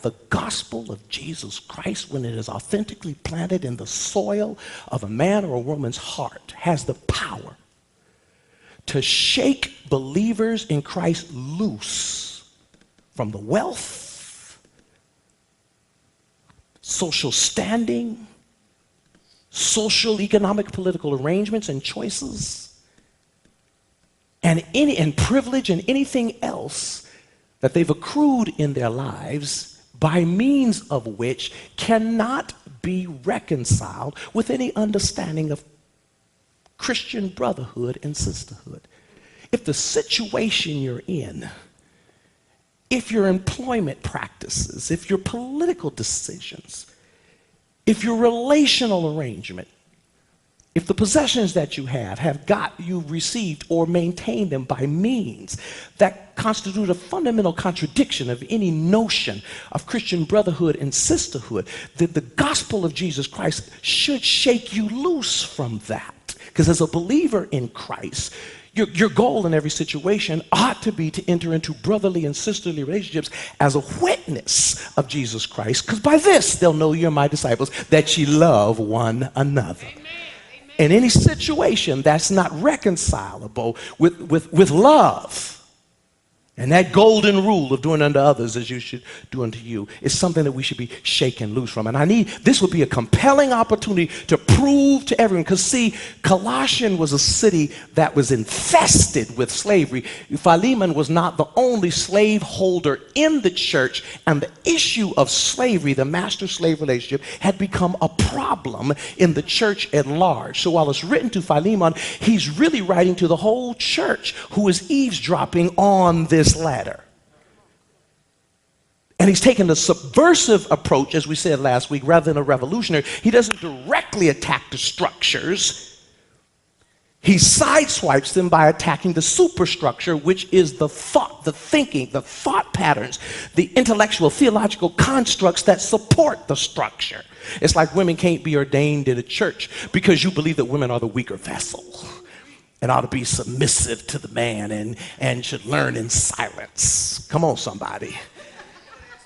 the gospel of Jesus Christ, when it is authentically planted in the soil of a man or a woman's heart, has the power to shake believers in Christ loose from the wealth, social standing, social, economic, political arrangements and choices, and privilege and anything else that they've accrued in their lives, by means of which cannot be reconciled with any understanding of Christian brotherhood and sisterhood. If the situation you're in, if your employment practices, if your political decisions, if your relational arrangement, if the possessions that you have received or maintained them by means that constitute a fundamental contradiction of any notion of Christian brotherhood and sisterhood, that the gospel of Jesus Christ should shake you loose from that. Because as a believer in Christ, your goal in every situation ought to be to enter into brotherly and sisterly relationships as a witness of Jesus Christ, because by this they'll know you're my disciples, that ye love one another. Amen. In any situation that's not reconcilable with love, and that golden rule of doing unto others as you should do unto you, is something that we should be shaken loose from. And this would be a compelling opportunity to prove to everyone, because see, Colossian was a city that was infested with slavery. Philemon was not the only slaveholder in the church, and the issue of slavery, the master-slave relationship, had become a problem in the church at large. So while it's written to Philemon, he's really writing to the whole church who is eavesdropping on this ladder. And he's taken a subversive approach, as we said last week, rather than a revolutionary. He doesn't directly attack the structures. He sideswipes them by attacking the superstructure, which is the thought, the thinking, the thought patterns, the intellectual, theological constructs that support the structure. It's like women can't be ordained in a church because you believe that women are the weaker vessel and ought to be submissive to the man and should learn in silence. Come on, somebody.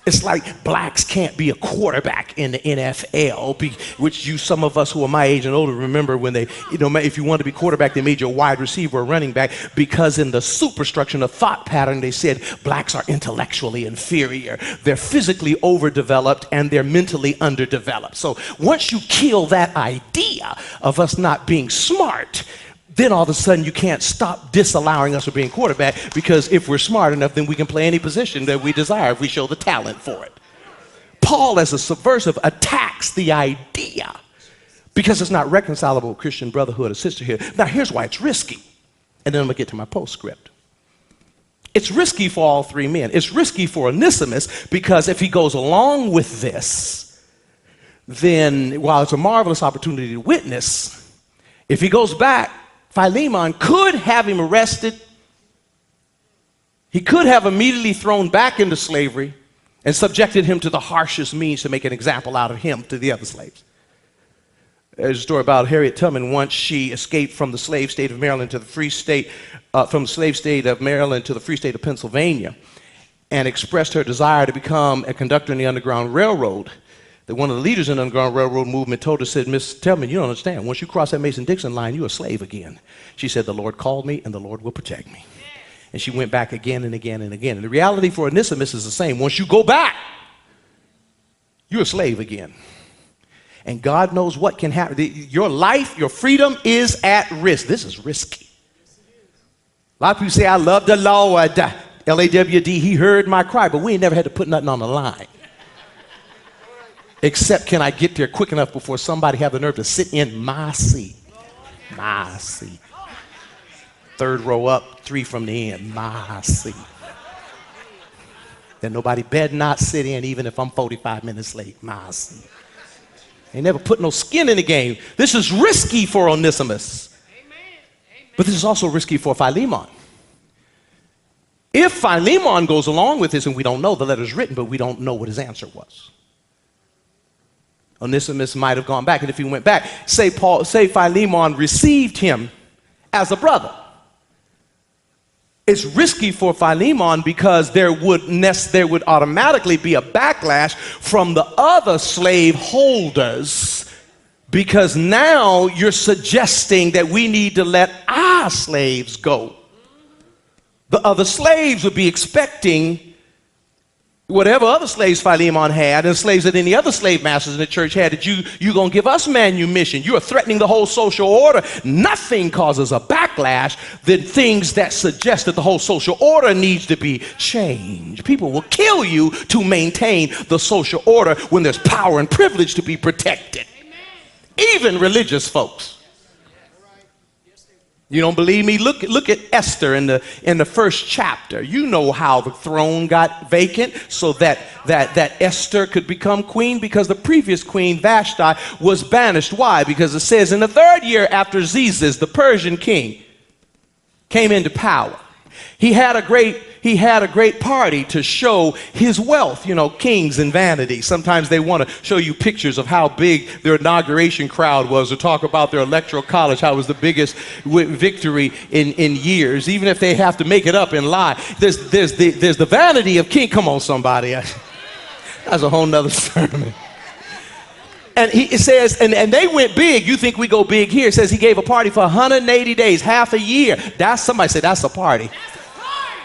It's like blacks can't be a quarterback in the NFL, which some of us who are my age and older remember when they, if you wanted to be quarterback, they made you a wide receiver or running back, because in the superstructure and the thought pattern, they said blacks are intellectually inferior. They're physically overdeveloped and they're mentally underdeveloped. So once you kill that idea of us not being smart, then all of a sudden you can't stop disallowing us from being quarterback, because if we're smart enough, then we can play any position that we desire if we show the talent for it. Paul, as a subversive, attacks the idea because it's not reconcilable with Christian brotherhood or sisterhood. Now, here's why it's risky. And then I'm going to get to my postscript. It's risky for all three men. It's risky for Onesimus because if he goes along with this, then while it's a marvelous opportunity to witness, if he goes back, Philemon could have him arrested. He could have immediately thrown back into slavery and subjected him to the harshest means to make an example out of him to the other slaves. There's a story about Harriet Tubman. Once she escaped from the slave state of Maryland to the free state, from the slave state of Maryland to the free state of Pennsylvania, and expressed her desire to become a conductor in the Underground Railroad. That one of the leaders in the Underground Railroad movement told her, said, Miss Tubman, you don't understand. Once you cross that Mason-Dixon line, you're a slave again. She said, the Lord called me and the Lord will protect me. And she went back again and again and again. And the reality for Onesimus is the same. Once you go back, you're a slave again. And God knows what can happen. Your life, your freedom is at risk. This is risky. A lot of people say, I love the Lord. L-A-W-D, he heard my cry. But we ain't never had to put nothing on the line. Except, can I get there quick enough before somebody have the nerve to sit in my seat? My seat. Third row up, 3 from the end, my seat. Then nobody better not sit in even if I'm 45 minutes late, my seat. They never put no skin in the game. This is risky for Onesimus. But this is also risky for Philemon. If Philemon goes along with this, and we don't know, the letter's written, but we don't know what his answer was. Onesimus might have gone back, and if he went back, say Philemon received him as a brother. It's risky for Philemon because there would automatically be a backlash from the other slave holders, because now you're suggesting that we need to let our slaves go. The other slaves would be expecting whatever other slaves Philemon had, and slaves that any other slave masters in the church had, that you're going to give us manumission. You are threatening the whole social order. Nothing causes a backlash than things that suggest that the whole social order needs to be changed. People will kill you to maintain the social order when there's power and privilege to be protected. Even religious folks. You don't believe me? Look at Esther in the first chapter. You know how the throne got vacant so that Esther could become queen, because the previous queen, Vashti, was banished. Why? Because it says in the 3rd year after Xerxes, the Persian king, came into power. He had a great party to show his wealth. You know, kings and vanity. Sometimes they want to show you pictures of how big their inauguration crowd was, or talk about their electoral college, how it was the biggest victory in years, even if they have to make it up and lie. There's the vanity of king. Come on, somebody. That's a whole nother sermon. And it says, and they went big. You think we go big here. It says he gave a party for 180 days, half a year. Somebody said that's a party.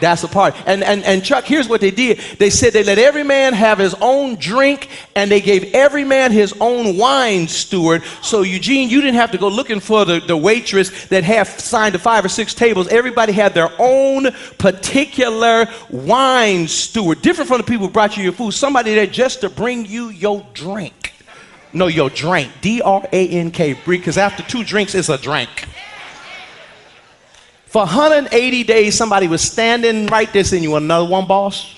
That's a party. And Chuck, here's what they did. They said they let every man have his own drink, and they gave every man his own wine steward. So Eugene, you didn't have to go looking for the waitress that had signed to 5 or 6 tables. Everybody had their own particular wine steward, different from the people who brought you your food. Somebody there just to bring you your drink. No, your drink. D-R-A-N-K. Because after 2 drinks, it's a drink. For 180 days, somebody was standing right there saying, you want another one, boss?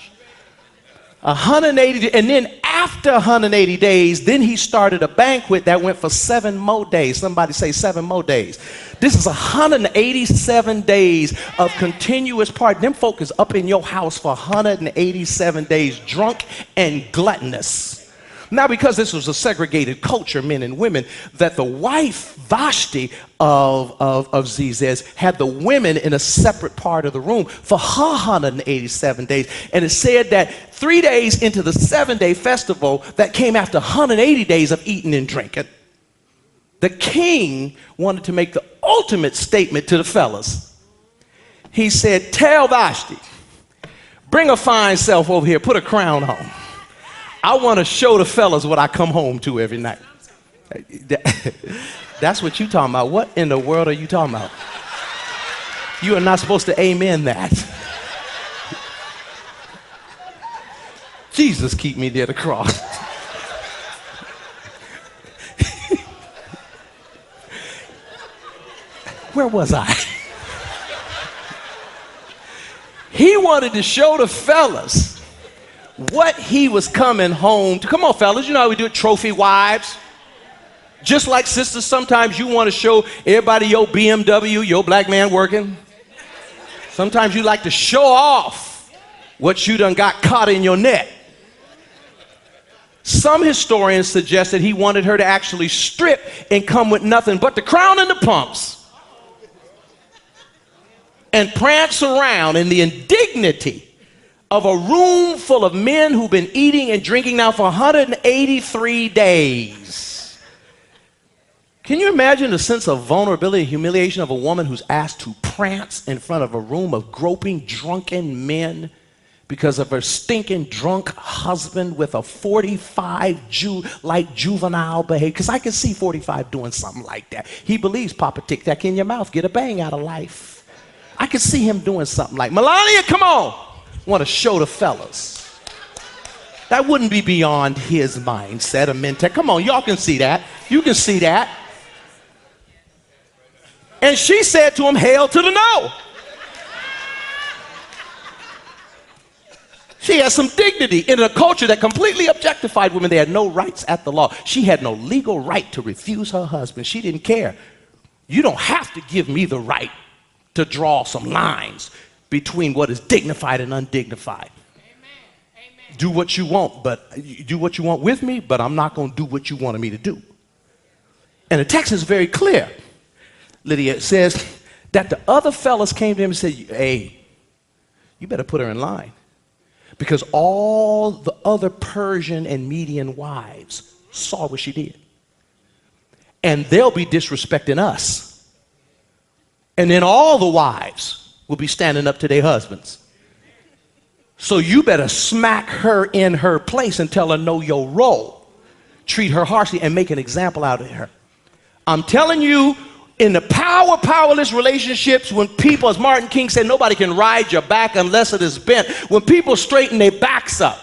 180, and then after 180 days, then he started a banquet that went for 7 more days. Somebody say 7 more days. This is 187 days of continuous party. Them folk is up in your house for 187 days, drunk and gluttonous. Now, because this was a segregated culture, men and women, that the wife, Vashti, of Xerxes had the women in a separate part of the room for her 187 days. And it said that 3 days into the 7-day festival that came after 180 days of eating and drinking, the king wanted to make the ultimate statement to the fellas. He said, tell Vashti, bring her fine self over here, put a crown on. I want to show the fellas what I come home to every night. That's what you talking about. What in the world are you talking about? You are not supposed to amen that. Jesus, keep me near the cross. Where was I? He wanted to show the fellas what he was coming home to. Come on, fellas, you know how we do it, trophy wives. Just like sisters, sometimes you want to show everybody your BMW, your black man working. Sometimes you like to show off what you done got caught in your net. Some historians suggest that he wanted her to actually strip and come with nothing but the crown and the pumps, and prance around in the indignity of a room full of men who've been eating and drinking now for 183 days. Can you imagine the sense of vulnerability and humiliation of a woman who's asked to prance in front of a room of groping, drunken men because of her stinking drunk husband with a 45 like juvenile behavior? Because I can see 45 doing something like that. He believes Papa Tic Tac in your mouth, get a bang out of life. I can see him doing something like, Melania, come on. Want to show the fellas. That wouldn't be beyond his mindset, a mentor. Come on, y'all can see that. You can see that. And she said to him, hail to the no. She has some dignity in a culture that completely objectified women. They had no rights at the law. She had no legal right to refuse her husband. She didn't care. You don't have to give me the right to draw some lines between what is dignified and undignified. Amen. Do what you want, but you do what you want with me, but I'm not going to do what you wanted me to do. And the text is very clear. Lydia, it says that the other fellas came to him and said, hey, you better put her in line. Because all the other Persian and Median wives saw what she did. And they'll be disrespecting us. And then all the wives will be standing up to their husbands. So you better smack her in her place and tell her know your role. Treat her harshly and make an example out of her. I'm telling you, in the powerless relationships, when people, as Martin King said, nobody can ride your back unless it is bent. When people straighten their backs up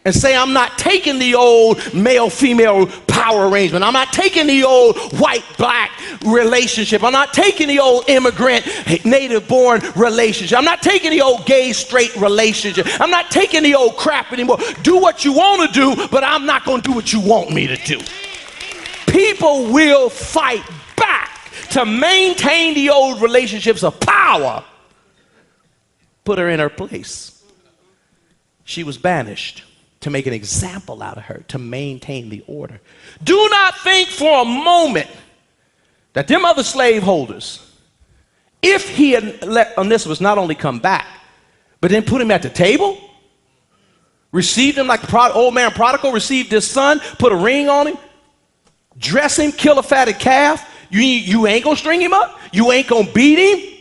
and say, I'm not taking the old male-female power arrangement. I'm not taking the old white-black relationship. I'm not taking the old immigrant, native-born relationship. I'm not taking the old gay-straight relationship. I'm not taking the old crap anymore. Do what you want to do, but I'm not going to do what you want me to do. People will fight back to maintain the old relationships of power. Put her in her place. She was banished to make an example out of her, to maintain the order. Do not think for a moment that them other slaveholders, if he had let Onesimus not only come back, but then put him at the table, received him like the old man prodigal received his son, put a ring on him, dress him, kill a fatted calf, you ain't gonna string him up? You ain't gonna beat him?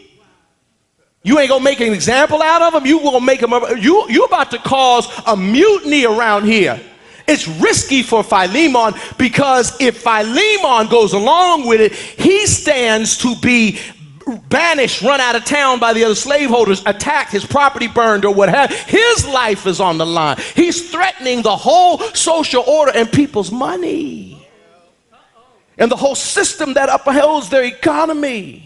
You ain't gonna make an example out of him? You gonna make him you about to cause a mutiny around here. It's risky for Philemon, because if Philemon goes along with it, he stands to be banished, run out of town by the other slaveholders, attacked, his property burned or what have you. His life is on the line. He's threatening the whole social order and people's money and the whole system that upholds their economy.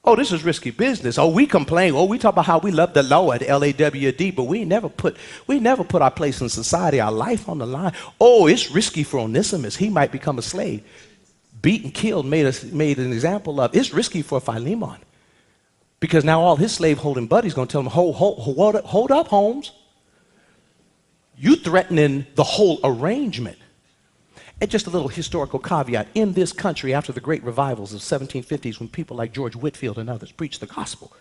Oh, this is risky business. Oh, we complain. Oh, we talk about how we love the Lord, LAWD, but we never put our place in society, our life on the line. Oh, it's risky for Onesimus. He might become a slave. Beaten, killed, made an example of. It's risky for Philemon, because now all his slave-holding buddies going to tell him, hold up, Holmes. You threatening the whole arrangement. And just a little historical caveat. In this country, after the great revivals of the 1750s, when people like George Whitefield and others preached the gospel,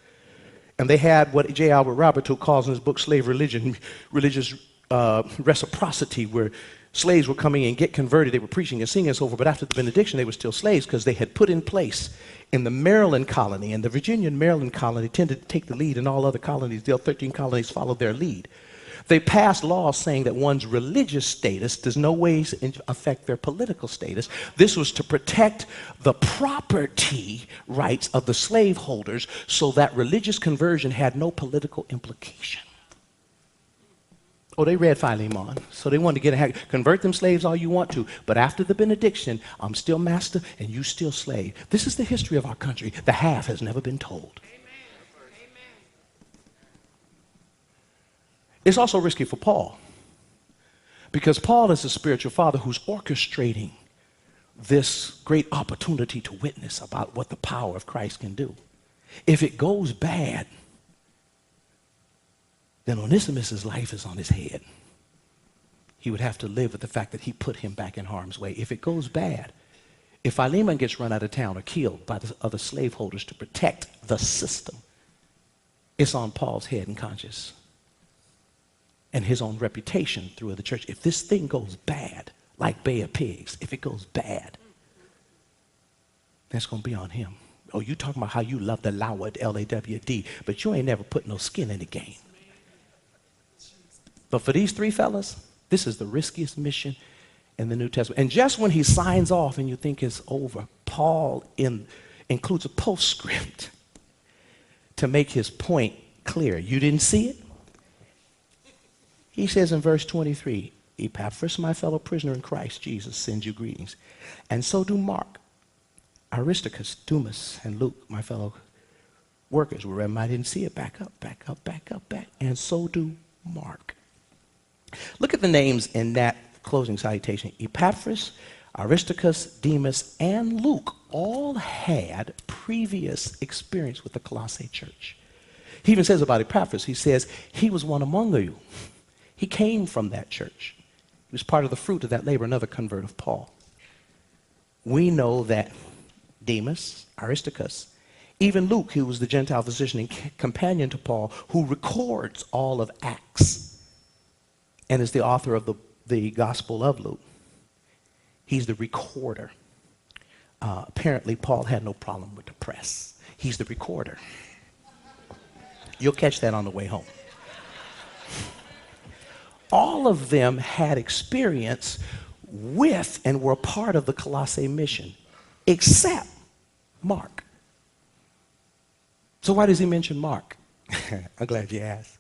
and they had what J. Albert Roberto calls in his book Slave Religion, religious reciprocity, where slaves were coming and get converted, they were preaching and singing and so forth, but after the benediction, they were still slaves, because they had put in place in the Maryland colony, and the Virginia and Maryland colony tended to take the lead, and all other colonies, the 13 colonies followed their lead. They passed laws saying that one's religious status does no ways affect their political status. This was to protect the property rights of the slaveholders, so that religious conversion had no political implication. Oh, they read Philemon, so they wanted to convert them slaves all you want to, but after the benediction, I'm still master and you still slave. This is the history of our country. The half has never been told. It's also risky for Paul, because Paul is the spiritual father who's orchestrating this great opportunity to witness about what the power of Christ can do. If it goes bad, then Onesimus' life is on his head. He would have to live with the fact that he put him back in harm's way. If it goes bad, if Philemon gets run out of town or killed by the other slaveholders to protect the system, it's on Paul's head and conscience, and his own reputation through the church. If this thing goes bad, like Bay of Pigs, if it goes bad, that's going to be on him. Oh, you talking about how you love the Lord, L-A-W-D, but you ain't never put no skin in the game. But for these three fellas, this is the riskiest mission in the New Testament. And just when he signs off and you think it's over, Paul includes a postscript to make his point clear. You didn't see it? He says in verse 23, Epaphras, my fellow prisoner in Christ Jesus, sends you greetings. And so do Mark, Aristarchus, Demas, and Luke, my fellow workers. Wherever I didn't see it, back up. And so do Mark. Look at the names in that closing salutation. Epaphras, Aristarchus, Demas, and Luke all had previous experience with the Colossae church. He even says about Epaphras, he says, he was one among you. He came from that church. He was part of the fruit of that labor, another convert of Paul. We know that Demas, Aristarchus, Even Luke, who was the Gentile physician and companion to Paul, who records all of Acts and is the author of the Gospel of Luke, he's the recorder. Apparently, Paul had no problem with the press. He's the recorder. You'll catch that on the way home. All of them had experience with and were a part of the Colossae mission, except Mark. So why does he mention Mark? I'm glad you asked.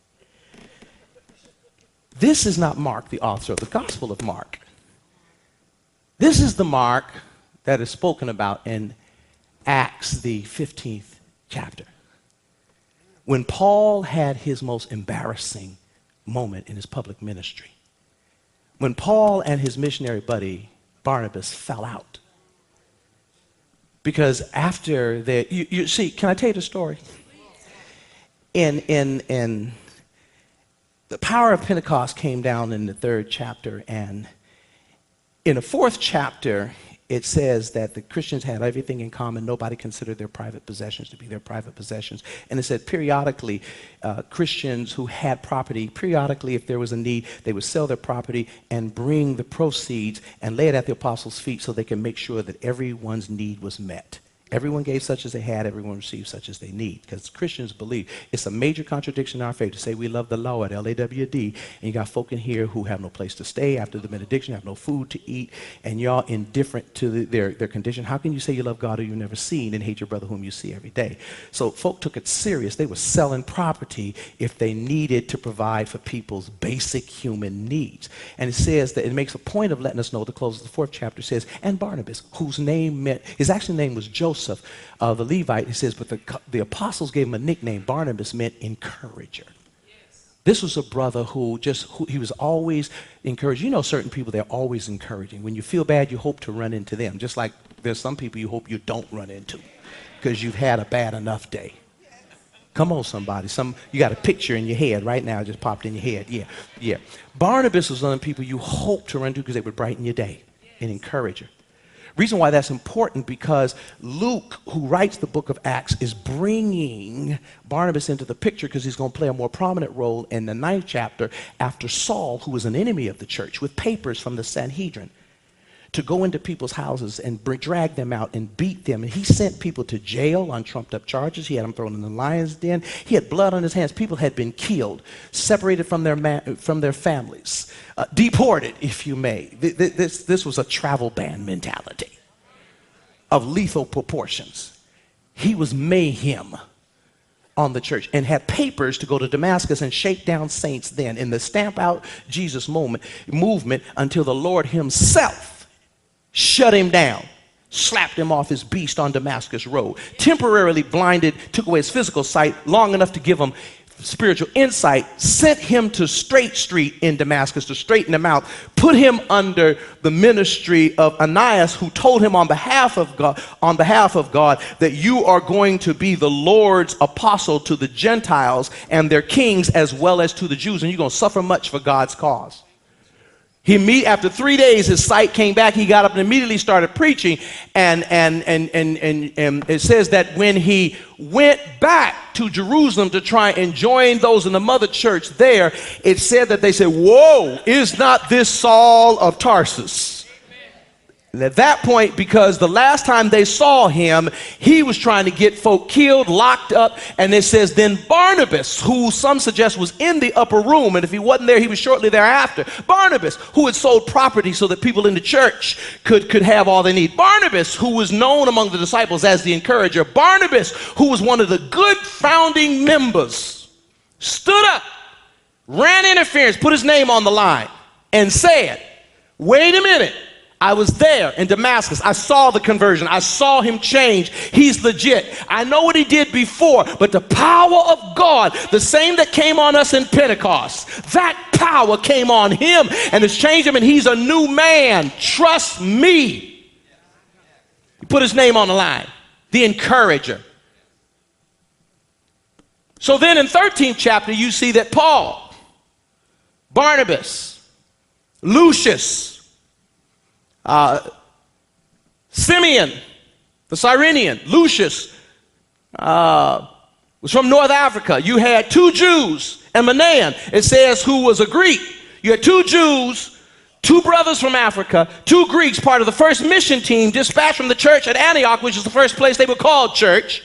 This is not Mark, the author of the Gospel of Mark. This is the Mark that is spoken about in Acts, the 15th chapter, when Paul had his most embarrassing moment in his public ministry. When Paul and his missionary buddy, Barnabas, fell out. Because after you see, can I tell you the story? In the power of Pentecost came down in the 3rd chapter, and in the 4th chapter, it says that the Christians had everything in common. Nobody considered their private possessions to be their private possessions. And it said periodically, Christians who had property, periodically, if there was a need, they would sell their property and bring the proceeds and lay it at the apostles' feet so they can make sure that everyone's need was met. Everyone gave such as they had, everyone received such as they need. Because Christians believe it's a major contradiction in our faith to say we love the Lord, L-A-W-D, and you got folk in here who have no place to stay after the benediction, have no food to eat, and y'all indifferent to their condition. How can you say you love God who you've never seen and hate your brother whom you see every day? So folk took it serious. They were selling property if they needed to provide for people's basic human needs. And it says that it makes a point of letting us know, the close of the 4th chapter says, and Barnabas, whose name meant, his actual name was Joseph, the Levite, he says, but the apostles gave him a nickname. Barnabas meant encourager. Yes. This was a brother who he was always encouraging. You know, certain people, they're always encouraging. When you feel bad, you hope to run into them. Just like there's some people you hope you don't run into because you've had a bad enough day. Come on, somebody. You got a picture in your head right now, just popped in your head. Yeah. Barnabas was one of the people you hope to run into because they would brighten your day, an encourager. Reason why that's important, because Luke, who writes the book of Acts, is bringing Barnabas into the picture because he's going to play a more prominent role in the 9th chapter after Saul, who was an enemy of the church, with papers from the Sanhedrin to go into people's houses and drag them out and beat them. And he sent people to jail on trumped up charges. He had them thrown in the lion's den. He had blood on his hands. People had been killed, separated from their families, deported, if you may. This was a travel ban mentality of lethal proportions. He was mayhem on the church and had papers to go to Damascus and shake down saints then in the stamp out Jesus movement until the Lord himself shut him down, slapped him off his beast on Damascus Road, temporarily blinded, took away his physical sight long enough to give him spiritual insight, sent him to Straight Street in Damascus to straighten him out, put him under the ministry of Ananias, who told him on behalf of God that you are going to be the Lord's apostle to the Gentiles and their kings as well as to the Jews, and you're going to suffer much for God's cause. After 3 days, his sight came back. He got up and immediately started preaching. And it says that when he went back to Jerusalem to try and join those in the mother church there, it said that they said, "Whoa, is not this Saul of Tarsus?" And at that point, because the last time they saw him, he was trying to get folk killed, locked up, and it says then Barnabas, who some suggest was in the upper room, and if he wasn't there, he was shortly thereafter. Barnabas, who had sold property so that people in the church could have all they need. Barnabas, who was known among the disciples as the encourager. Barnabas, who was one of the good founding members, stood up, ran interference, put his name on the line, and said, "Wait a minute. I was there in Damascus. I saw the conversion. I saw him change. He's legit. I know what he did before, but the power of God, the same that came on us in Pentecost, that power came on him and has changed him, and he's a new man. Trust me." He put his name on the line, the encourager. So then in 13th chapter, you see that Paul, Barnabas, Lucius, Simeon, the Cyrenian, Lucius, was from North Africa. You had two Jews, and Manaen, it says, who was a Greek. You had two Jews, two brothers from Africa, two Greeks, part of the first mission team dispatched from the church at Antioch, which is the first place they were called church.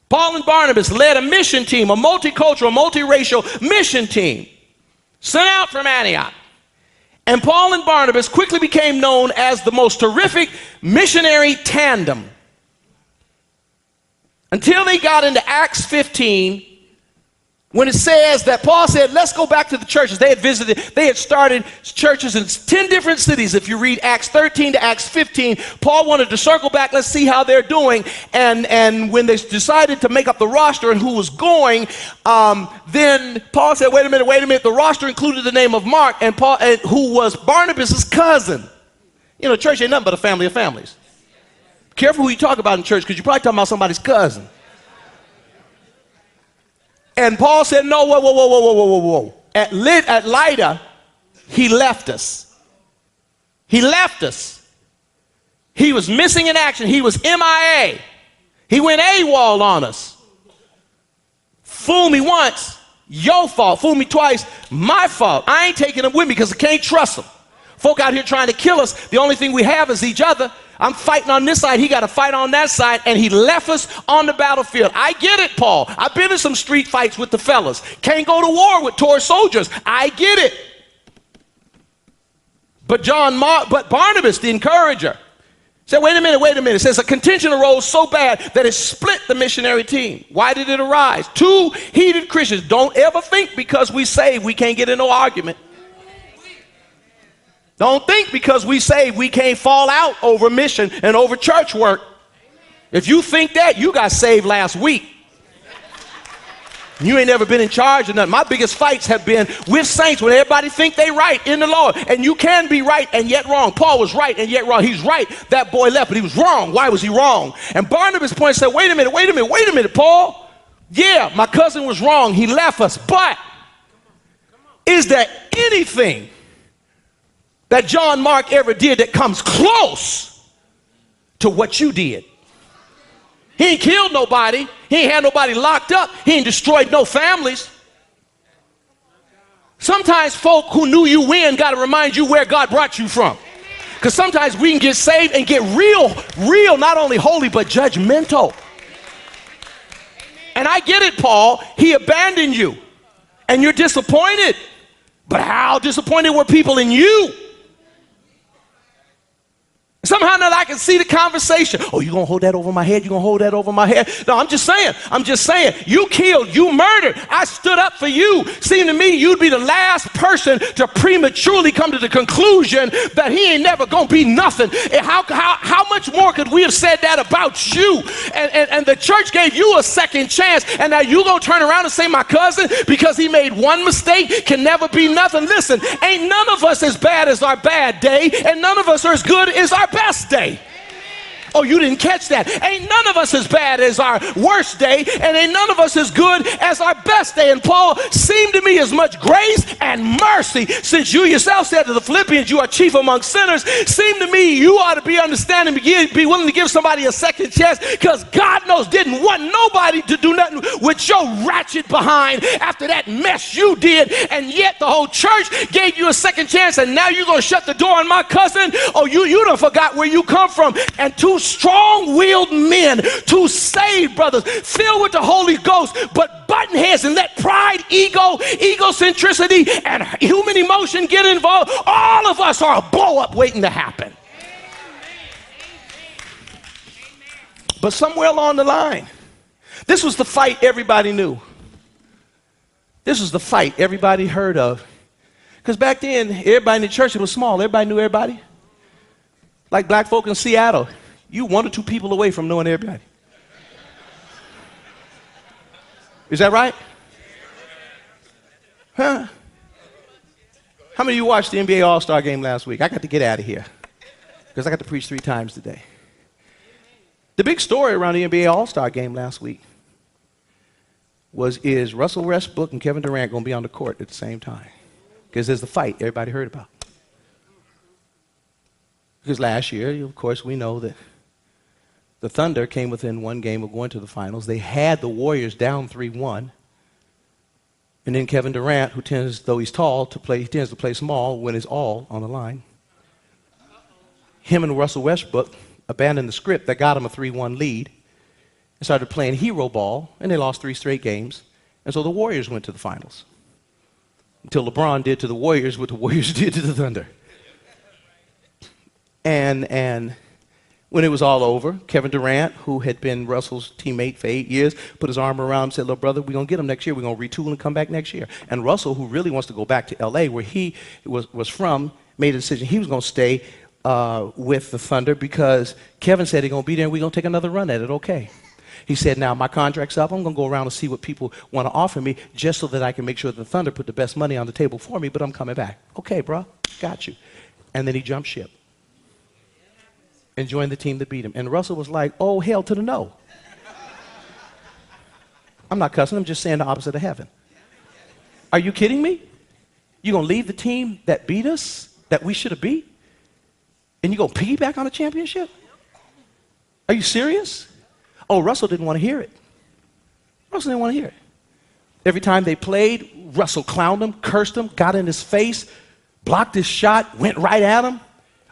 Paul and Barnabas led a mission team, a multicultural, multiracial mission team, sent out from Antioch. And Paul and Barnabas quickly became known as the most terrific missionary tandem until they got into Acts 15, when it says that Paul said, let's go back to the churches. They had started churches in 10 different cities. If you read Acts 13 to Acts 15, Paul wanted to circle back, let's see how they're doing. And when they decided to make up the roster and who was going, then Paul said, wait a minute. The roster included the name of Mark, and Paul, who was Barnabas' cousin. You know, church ain't nothing but a family of families. Careful who you talk about in church, because you're probably talking about somebody's cousin. And Paul said, no, whoa. At Lydda, he left us. He left us. He was missing in action. He was MIA. He went AWOL on us. Fool me once, your fault. Fool me twice, my fault. I ain't taking him with me because I can't trust him. Folk out here trying to kill us. The only thing we have is each other. I'm fighting on this side. He got to fight on that side. And he left us on the battlefield. I get it, Paul. I've been in some street fights with the fellas. Can't go to war with toy soldiers. I get it. But Barnabas, the encourager, said, wait a minute. It says a contention arose so bad that it split the missionary team. Why did it arise? Two heated Christians. Don't ever think because we say we can't get in no argument. Don't think because we say we can't fall out over mission and over church work. If you think that, you got saved last week. You ain't never been in charge of nothing. My biggest fights have been with saints when everybody think they right in the Lord. And you can be right and yet wrong. Paul was right and yet wrong. He's right. That boy left, but he was wrong. Why was he wrong? And Barnabas pointed and said, wait a minute, Paul. Yeah, my cousin was wrong. He left us. But is there anything that John Mark ever did that comes close to what you did? He ain't killed nobody. He ain't had nobody locked up. He ain't destroyed no families. Sometimes folk who knew you when got to remind you where God brought you from. Because sometimes we can get saved and get real, not only holy, but judgmental. And I get it, Paul. He abandoned you. And you're disappointed. But how disappointed were people in you? Somehow now I can see the conversation. Oh, you gonna hold that over my head? You gonna hold that over my head? No, I'm just saying, you killed, you murdered. I stood up for you. Seemed to me you'd be the last person to prematurely come to the conclusion that he ain't never gonna be nothing. And how much more could we have said that about you? And the church gave you a second chance, and now you gonna turn around and say my cousin, because he made one mistake, can never be nothing. Listen, ain't none of us as bad as our bad day, and none of us are as good as our best day. Oh, you didn't catch that. Ain't none of us as bad as our worst day, and ain't none of us as good as our best day. And Paul, seemed to me as much grace and mercy, since you yourself said to the Philippians, you are chief among sinners. Seemed to me you ought to be understanding, be willing to give somebody a second chance, because God knows didn't want nobody to do nothing with your ratchet behind after that mess you did. And yet the whole church gave you a second chance, and now you're going to shut the door on my cousin? Oh, you done forgot where you come from. And two strong-willed men, two saved brothers, filled with the Holy Ghost, but button heads and let pride, egocentricity, and human emotion get involved. All of us are a blow-up waiting to happen. But somewhere along the line, this was the fight everybody knew. This was the fight everybody heard of. Because back then, everybody in the church, it was small. Everybody knew everybody. Like black folk in Seattle. You one or two people away from knowing everybody. Is that right? Huh? How many of you watched the NBA AllStar Game last week? I got to get out of here because I got to preach 3 times today. The big story around the NBA AllStar Game last week is Russell Westbrook and Kevin Durant going to be on the court at the same time? Because there's the fight everybody heard about. Because last year, of course, we know that The Thunder came within one game of going to the finals. They had the Warriors down 3-1. And then Kevin Durant, who tends, though he's tall, he tends to play small when it's all on the line. Him and Russell Westbrook abandoned the script that got him a 3-1 lead and started playing hero ball, and they lost 3 straight games. And so the Warriors went to the finals. Until LeBron did to the Warriors what the Warriors did to the Thunder. And when it was all over, Kevin Durant, who had been Russell's teammate for 8 years, put his arm around him and said, "Look, brother, we're going to get him next year. We're going to retool and come back next year." And Russell, who really wants to go back to L.A., where he was from, made a decision he was going to stay with the Thunder because Kevin said he's going to be there and we're going to take another run at it. Okay. He said, now my contract's up. I'm going to go around and see what people want to offer me just so that I can make sure that the Thunder put the best money on the table for me, but I'm coming back. Okay, bro, got you. And then he jumped ship and joined the team that beat him. And Russell was like, oh, hell to the no. I'm not cussing. I'm just saying the opposite of heaven. Are you kidding me? You're going to leave the team that beat us, that we should have beat, and you're going to piggyback on a championship? Are you serious? Oh, Russell didn't want to hear it. Russell didn't want to hear it. Every time they played, Russell clowned him, cursed him, got in his face, blocked his shot, went right at him.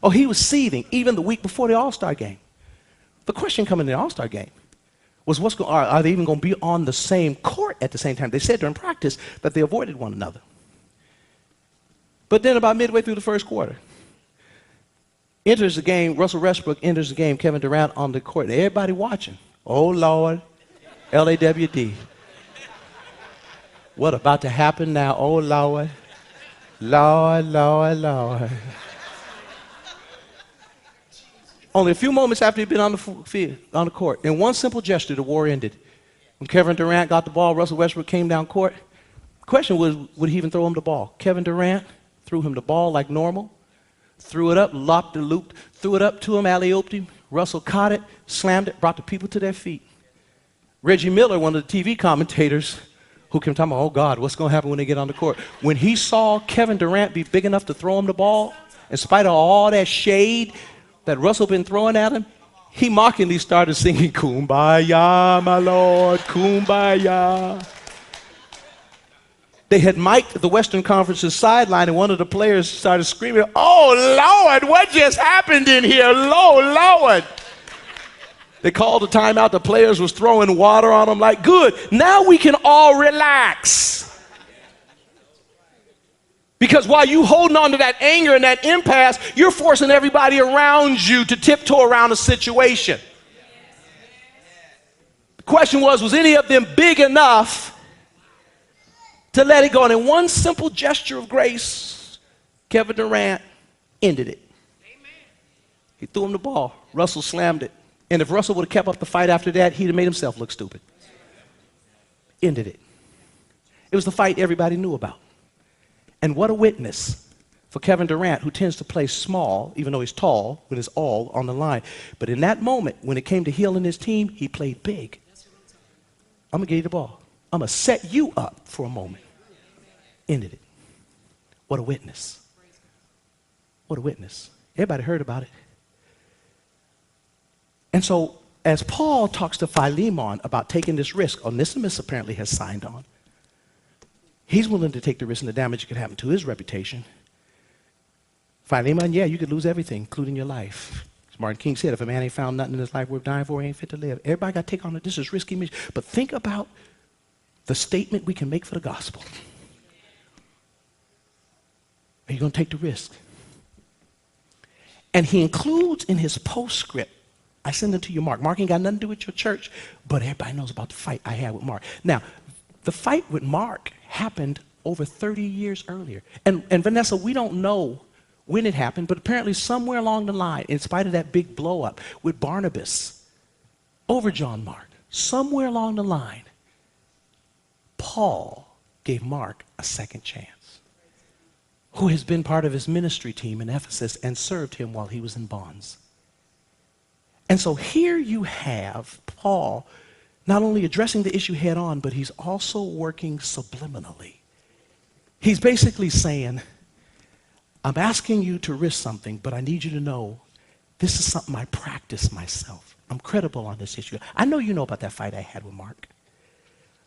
Oh, he was seething even the week before the AllStar Game. The question coming in the AllStar Game was, are they even going to be on the same court at the same time? They said during practice that they avoided one another. But then about midway through the first quarter, enters the game, Russell Westbrook enters the game, Kevin Durant on the court, and everybody watching. Oh, Lord, LAWD. What about to happen now? Oh, Lord, Lord, Lord, Lord. Only a few moments after he'd been on the field, on the court, in one simple gesture, the war ended. When Kevin Durant got the ball, Russell Westbrook came down court. The question was, would he even throw him the ball? Kevin Durant threw him the ball like normal, threw it up, lopped the loop, threw it up to him, alley-ooped him. Russell caught it, slammed it, brought the people to their feet. Reggie Miller, one of the TV commentators, who came talking about, oh God, what's going to happen when they get on the court? When he saw Kevin Durant be big enough to throw him the ball, in spite of all that shade that Russell been throwing at him, he mockingly started singing, "Kumbaya, my Lord, Kumbaya." They had mic'd the Western Conference's sideline, and one of the players started screaming, "Oh, Lord, what just happened in here? Oh, Lord." They called a timeout. The players was throwing water on them like, good, now we can all relax. Because while you holding on to that anger and that impasse, you're forcing everybody around you to tiptoe around the situation. The question was any of them big enough to let it go? And in one simple gesture of grace, Kevin Durant ended it. He threw him the ball. Russell slammed it. And if Russell would have kept up the fight after that, he'd have made himself look stupid. Ended it. It was the fight everybody knew about. And what a witness for Kevin Durant, who tends to play small, even though he's tall, when it's all on the line. But in that moment, when it came to healing his team, he played big. I'm going to give you the ball. I'm going to set you up for a moment. Ended it. What a witness. What a witness. Everybody heard about it. And so, as Paul talks to Philemon about taking this risk, Onesimus apparently has signed on. He's willing to take the risk and the damage that could happen to his reputation. Philemon, yeah, you could lose everything, including your life. As Martin King said, if a man ain't found nothing in his life worth dying for, he ain't fit to live. Everybody got to take on it. This is risky. But think about the statement we can make for the gospel. Are you going to take the risk? And he includes in his postscript, I send it to you, Mark. Mark ain't got nothing to do with your church, but everybody knows about the fight I had with Mark. Now, the fight with Mark happened over 30 years earlier. And Vanessa, we don't know when it happened, but apparently somewhere along the line, in spite of that big blow up with Barnabas over John Mark, somewhere along the line, Paul gave Mark a second chance, who has been part of his ministry team in Ephesus and served him while he was in bonds. And so here you have Paul not only addressing the issue head on, but he's also working subliminally. He's basically saying, I'm asking you to risk something, but I need you to know this is something I practice myself. I'm credible on this issue. I know you know about that fight I had with Mark.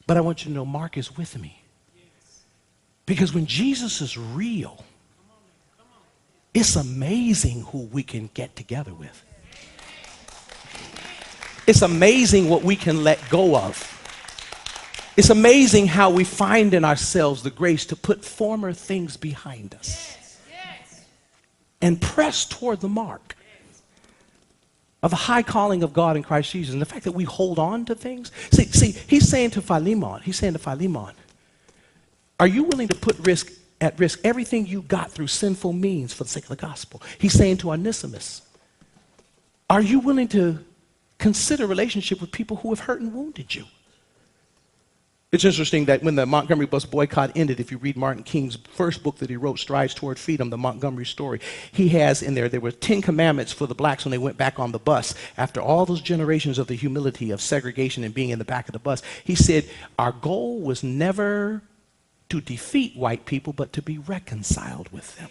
But I want you to know Mark is with me. Because when Jesus is real, it's amazing who we can get together with. It's amazing what we can let go of. It's amazing how we find in ourselves the grace to put former things behind us and press toward the mark of the high calling of God in Christ Jesus. And the fact that we hold on to things. See, he's saying to Philemon, are you willing to put at risk everything you got through sinful means for the sake of the gospel? He's saying to Onesimus, are you willing to consider relationship with people who have hurt and wounded you? It's interesting that when the Montgomery bus boycott ended, if you read Martin King's first book that he wrote, Strides Toward Freedom, the Montgomery story, he has in there were 10 commandments for the blacks when they went back on the bus. After all those generations of the humility of segregation and being in the back of the bus, he said, our goal was never to defeat white people, but to be reconciled with them.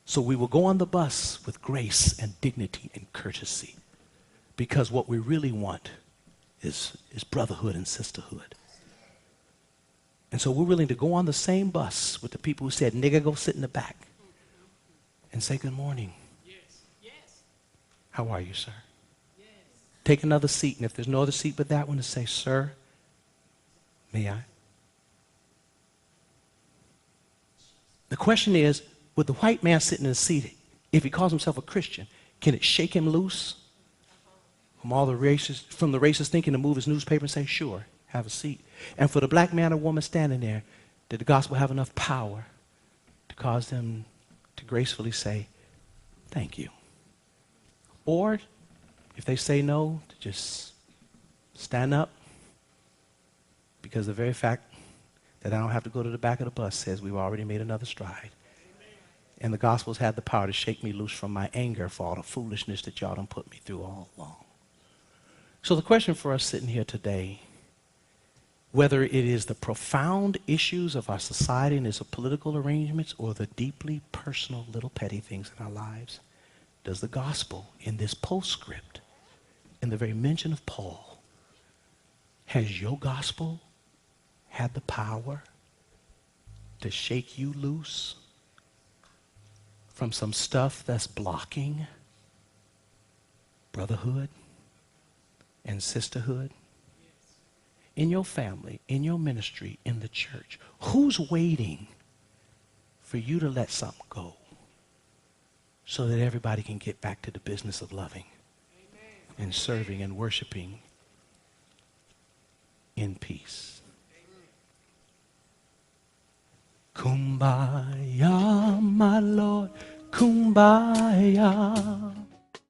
So we will go on the bus with grace and dignity and courtesy, because what we really want is brotherhood and sisterhood. And so we're willing to go on the same bus with the people who said, nigga, go sit in the back, and say good morning. How are you, sir? Take another seat, and if there's no other seat but that one, to say, sir, may I? The question is, with the white man sitting in the seat, if he calls himself a Christian, can it shake him loose from the racist thinking to move his newspaper and say, sure, have a seat? And for the black man or woman standing there, did the gospel have enough power to cause them to gracefully say, thank you? Or if they say no, to just stand up, because the very fact that I don't have to go to the back of the bus says we've already made another stride. And the gospel's had the power to shake me loose from my anger for all the foolishness that y'all done put me through all along. So the question for us sitting here today, whether it is the profound issues of our society and its political arrangements or the deeply personal little petty things in our lives, does the gospel in this postscript, in the very mention of Paul, has your gospel had the power to shake you loose from some stuff that's blocking brotherhood and sisterhood in your family, in your ministry, in the church? Who's waiting for you to let something go so that everybody can get back to the business of loving and serving and worshiping in peace? Kumbaya, my Lord, kumbaya.